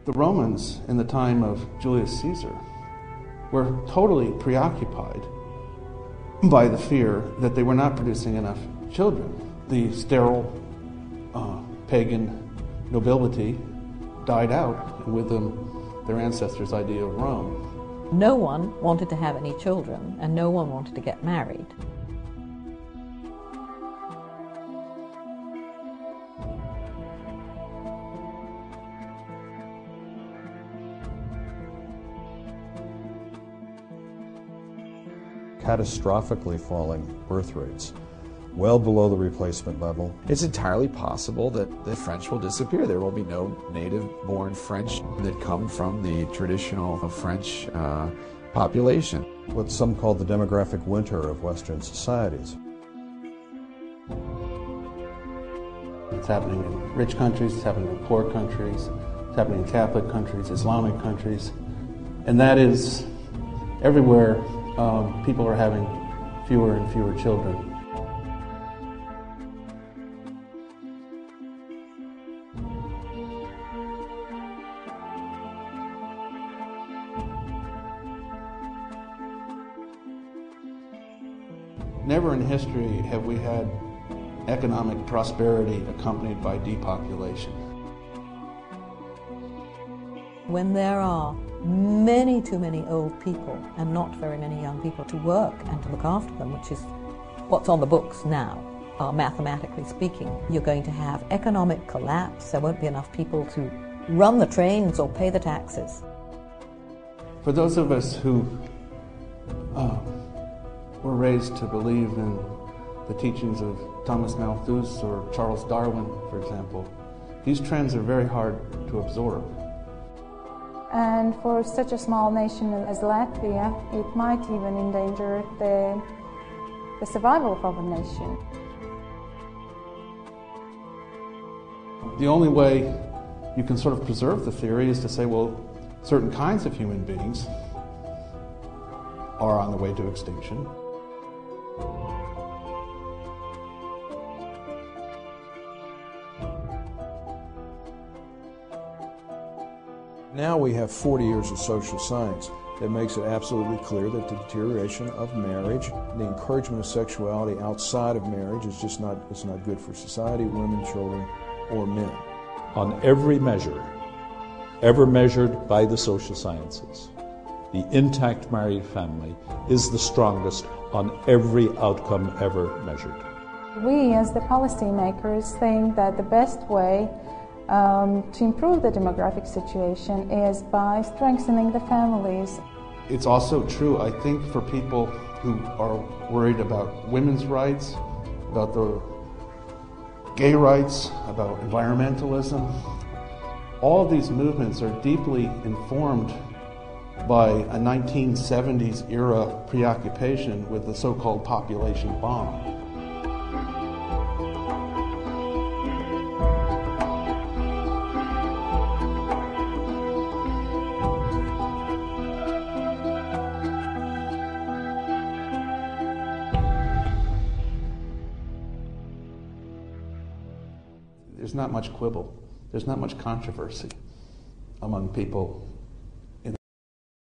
The Romans, in the time of Julius Caesar, were totally preoccupied by the fear that they were not producing enough children. The sterile, pagan nobility died out, and with them their ancestors' idea of Rome. No one wanted to have any children, and no one wanted to get married. Catastrophically falling birth rates, well below the replacement level. It's entirely possible that the French will disappear. There will be no native-born French that come from the traditional French population. What some call the demographic winter of Western societies. It's happening in rich countries, it's happening in poor countries, it's happening in Catholic countries, Islamic countries, and that is everywhere. People are having fewer and fewer children. Never in history have we had economic prosperity accompanied by depopulation. When there are many too many old people and not very many young people to work and to look after them, which is what's on the books now, mathematically speaking, you're going to have economic collapse. There won't be enough people to run the trains or pay the taxes. For those of us who were raised to believe in the teachings of Thomas Malthus or Charles Darwin, for example, these trends are very hard to absorb. And for such a small nation as Latvia, it might even endanger the survival of our nation. The only way you can sort of preserve the theory is to say, well, certain kinds of human beings are on the way to extinction. Now we have 40 years of social science that makes it absolutely clear that the deterioration of marriage, the encouragement of sexuality outside of marriage is just not, it's not good for society, women, children, or men. On every measure, ever measured by the social sciences, the intact married family is the strongest on every outcome ever measured. We, as the policymakers, think that the best way to improve the demographic situation is by strengthening the families. It's also true, I think, for people who are worried about women's rights, about the gay rights, about environmentalism. All of these movements are deeply informed by a 1970s era preoccupation with the so-called population bomb. There's not much quibble, there's not much controversy among people